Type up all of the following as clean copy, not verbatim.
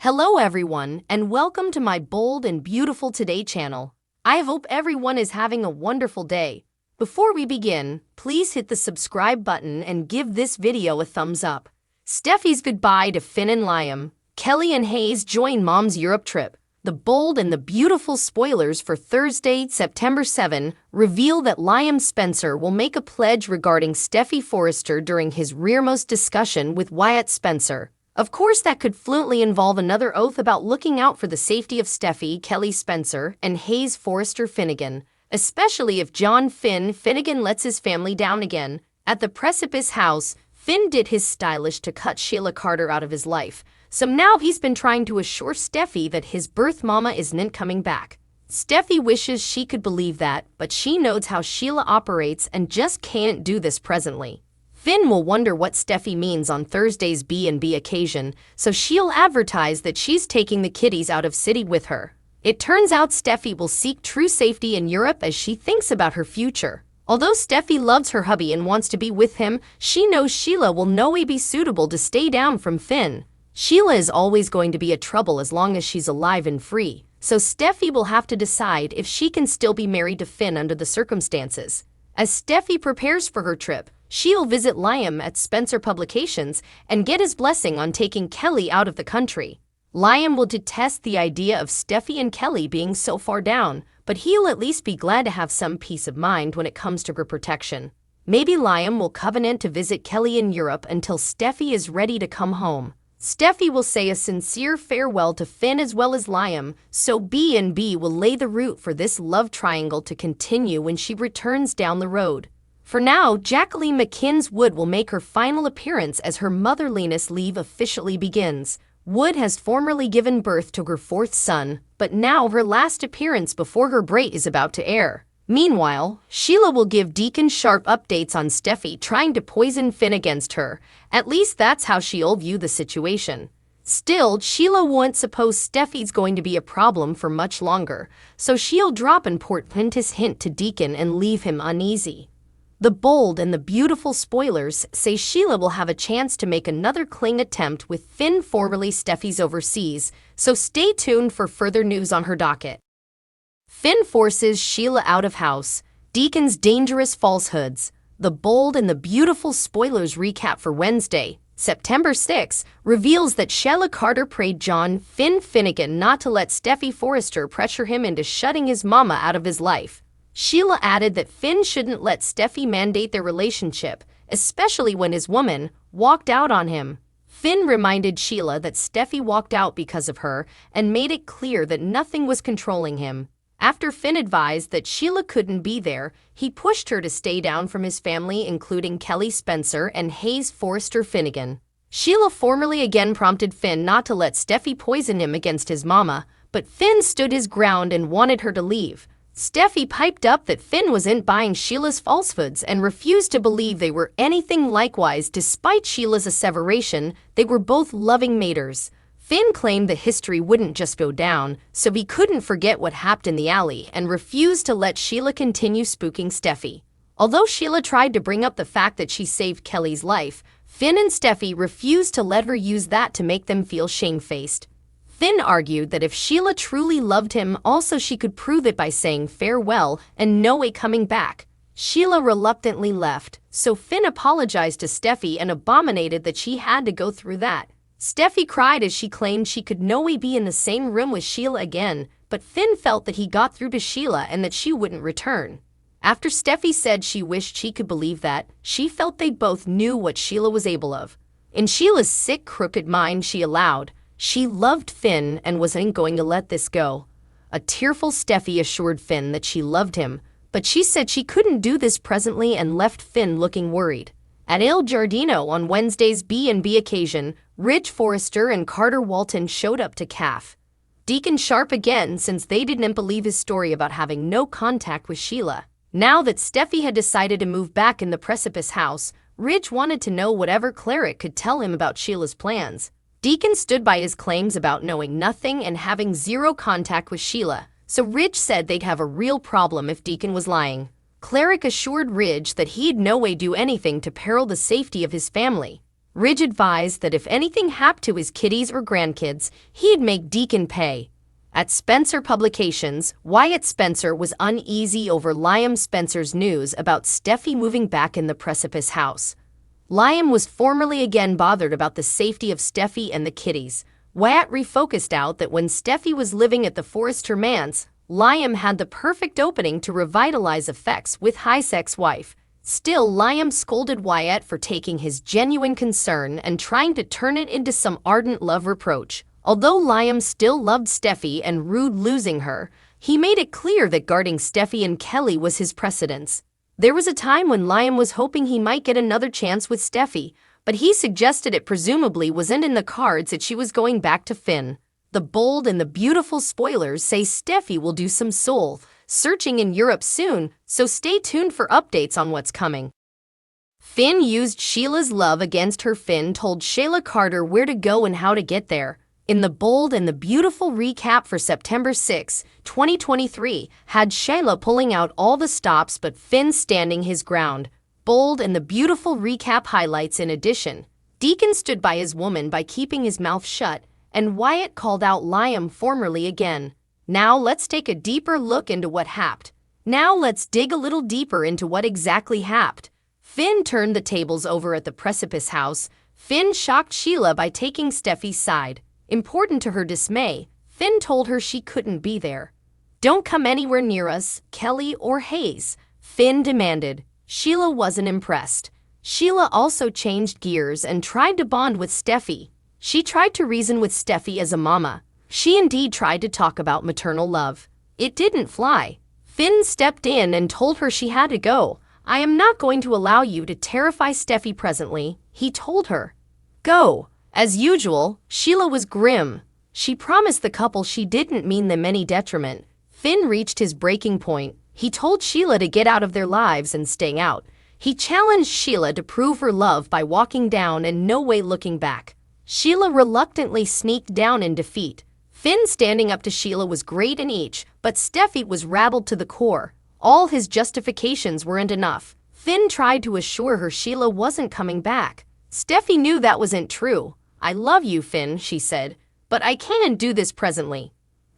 Hello everyone, and welcome to my Bold and Beautiful Today channel. I hope everyone is having a wonderful day. Before we begin, please hit the subscribe button and give this video a thumbs up. Steffy's goodbye to Finn and Liam. Kelly and Hayes join Mom's Europe trip. The bold and the beautiful spoilers for Thursday, September 7 reveal that Liam Spencer will make a pledge regarding Steffy Forrester during his rearmost discussion with Wyatt Spencer. Of course, that could fluently involve another oath about looking out for the safety of Steffy, Kelly Spencer, and Hayes Forrester Finnegan, especially if John Finn Finnegan lets his family down again. At the Precipice House, Finn did his stylish to cut Sheila Carter out of his life, so now he's been trying to assure Steffy that his birth mama isn't coming back. Steffy wishes she could believe that, but she knows how Sheila operates and just can't do this presently. Finn will wonder what Steffy means on Thursday's B&B occasion, so she'll advertise that she's taking the kiddies out of city with her. It turns out Steffy will seek true safety in Europe as she thinks about her future. Although Steffy loves her hubby and wants to be with him, she knows Sheila will no way be suitable to stay down from Finn. Sheila is always going to be a trouble as long as she's alive and free, so Steffy will have to decide if she can still be married to Finn under the circumstances. As Steffy prepares for her trip, she'll visit Liam at Spencer Publications and get his blessing on taking Kelly out of the country. Liam will detest the idea of Steffy and Kelly being so far down, but he'll at least be glad to have some peace of mind when it comes to her protection. Maybe Liam will covenant to visit Kelly in Europe until Steffy is ready to come home. Steffy will say a sincere farewell to Finn as well as Liam, so B&B will lay the route for this love triangle to continue when she returns down the road. For now, Jacqueline McKinn's Wood will make her final appearance as her motherliness leave officially begins. Wood has formerly given birth to her fourth son, but now her last appearance before her break is about to air. Meanwhile, Sheila will give Deacon Sharp updates on Steffy trying to poison Finn against her. At least that's how she'll view the situation. Still, Sheila won't suppose Steffy's going to be a problem for much longer, so she'll drop an portentous hint to Deacon and leave him uneasy. The bold and the beautiful spoilers say Sheila will have a chance to make another cling attempt with Finn, formerly Steffy's overseas, so stay tuned for further news on her docket. Finn forces Sheila out of house. Deacon's dangerous falsehoods. The bold and the beautiful spoilers recap for Wednesday, September 6, reveals that Sheila Carter prayed John Finn Finnegan not to let Steffy Forrester pressure him into shutting his mama out of his life. Sheila added that Finn shouldn't let Steffy mandate their relationship, especially when his woman walked out on him. Finn reminded Sheila that Steffy walked out because of her and made it clear that nothing was controlling him. After Finn advised that Sheila couldn't be there, he pushed her to stay down from his family, including Kelly Spencer and Hayes Forrester Finnegan. Sheila formally again prompted Finn not to let Steffy poison him against his mama, but Finn stood his ground and wanted her to leave. Steffy piped up that Finn wasn't buying Sheila's falsehoods and refused to believe they were anything likewise. Despite Sheila's asseveration, they were both loving maters. Finn claimed that history wouldn't just go down, so he couldn't forget what happened in the alley and refused to let Sheila continue spooking Steffy. Although Sheila tried to bring up the fact that she saved Kelly's life, Finn and Steffy refused to let her use that to make them feel shamefaced. Finn argued that if Sheila truly loved him, also she could prove it by saying farewell and no way coming back. Sheila reluctantly left, so Finn apologized to Steffy and abominated that she had to go through that. Steffy cried as she claimed she could no way be in the same room with Sheila again, but Finn felt that he got through to Sheila and that she wouldn't return. After Steffy said she wished she could believe that, she felt they both knew what Sheila was able of. In Sheila's sick, crooked mind, she allowed. She loved Finn and wasn't going to let this go. A tearful Steffy assured Finn that she loved him, but she said she couldn't do this presently and left Finn looking worried. At Il Giardino on Wednesday's B&B occasion, Ridge Forrester and Carter Walton showed up to CAF. Deacon Sharp again, since they didn't believe his story about having no contact with Sheila. Now that Steffy had decided to move back in the Precipice House, Ridge wanted to know whatever cleric could tell him about Sheila's plans. Deacon stood by his claims about knowing nothing and having zero contact with Sheila, so Ridge said they'd have a real problem if Deacon was lying. Cleric assured Ridge that he'd no way do anything to peril the safety of his family. Ridge advised that if anything happened to his kitties or grandkids, he'd make Deacon pay. At Spencer Publications, Wyatt Spencer was uneasy over Liam Spencer's news about Steffy moving back in the Precipice house. Liam was formerly again bothered about the safety of Steffy and the kitties. Wyatt refocused out that when Steffy was living at the Forrester manse, Liam had the perfect opening to revitalize effects with high-sex wife. Still, Liam scolded Wyatt for taking his genuine concern and trying to turn it into some ardent love reproach. Although Liam still loved Steffy and rued losing her, he made it clear that guarding Steffy and Kelly was his precedence. There was a time when Liam was hoping he might get another chance with Steffy, but he suggested it presumably wasn't in the cards that she was going back to Finn. The bold and the beautiful spoilers say Steffy will do some soul searching in Europe soon, so stay tuned for updates on what's coming. Finn used Sheila's love against her. Finn told Shayla Carter where to go and how to get there. In the bold and the beautiful recap for September 6, 2023, had Shayla pulling out all the stops but Finn standing his ground. Bold and the beautiful recap highlights in addition. Deacon stood by his woman by keeping his mouth shut, and Wyatt called out Liam formerly again. Now let's take a deeper look into what happened. Now let's dig a little deeper into what exactly happened. Finn turned the tables over at the Precipice house. Finn shocked Sheila by taking Steffy's side. Important to her dismay, Finn told her she couldn't be there. "Don't come anywhere near us, Kelly or Hayes," Finn demanded. Sheila wasn't impressed. Sheila also changed gears and tried to bond with Steffy. She tried to reason with Steffy as a mama. She indeed tried to talk about maternal love. It didn't fly. Finn stepped in and told her she had to go. "I am not going to allow you to terrify Steffy presently," he told her. "Go." As usual, Sheila was grim. She promised the couple she didn't mean them any detriment. Finn reached his breaking point. He told Sheila to get out of their lives and stay out. He challenged Sheila to prove her love by walking down and no way looking back. Sheila reluctantly sneaked down in defeat. Finn standing up to Sheila was great in each, but Steffy was rattled to the core. All his justifications weren't enough. Finn tried to assure her Sheila wasn't coming back. Steffy knew that wasn't true. "I love you, Finn," she said, "but I can't do this presently."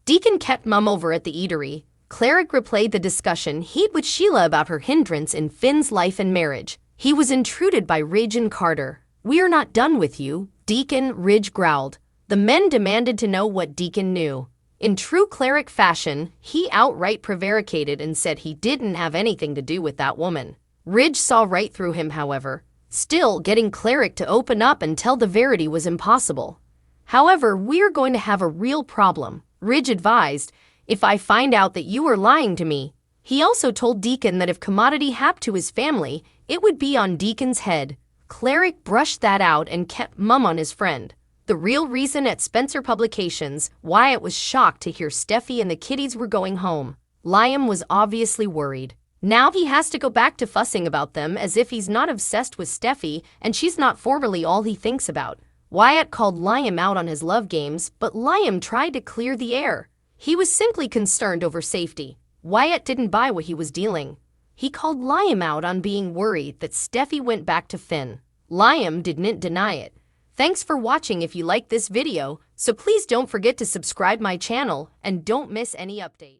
Deacon kept mum over at the eatery. Cleric replayed the discussion he'd with Sheila about her hindrance in Finn's life and marriage. He was intruded by Ridge and Carter. "We're not done with you, Deacon," Ridge growled. The men demanded to know what Deacon knew. In true cleric fashion, he outright prevaricated and said he didn't have anything to do with that woman. Ridge saw right through him, however. Still, getting Cleric to open up and tell the verity was impossible. "However, we're going to have a real problem," Ridge advised, "if I find out that you are lying to me." He also told Deacon that if commodity happened to his family, it would be on Deacon's head. Cleric brushed that out and kept mum on his friend. The real reason at Spencer Publications, Wyatt was shocked to hear Steffy and the kiddies were going home. Liam was obviously worried. Now he has to go back to fussing about them as if he's not obsessed with Steffy and she's not formerly all he thinks about. Wyatt called Liam out on his love games, but Liam tried to clear the air. He was simply concerned over safety. Wyatt didn't buy what he was dealing. He called Liam out on being worried that Steffy went back to Finn. Liam didn't deny it. Thanks for watching. If you liked this video, so please don't forget to subscribe my channel and don't miss any update.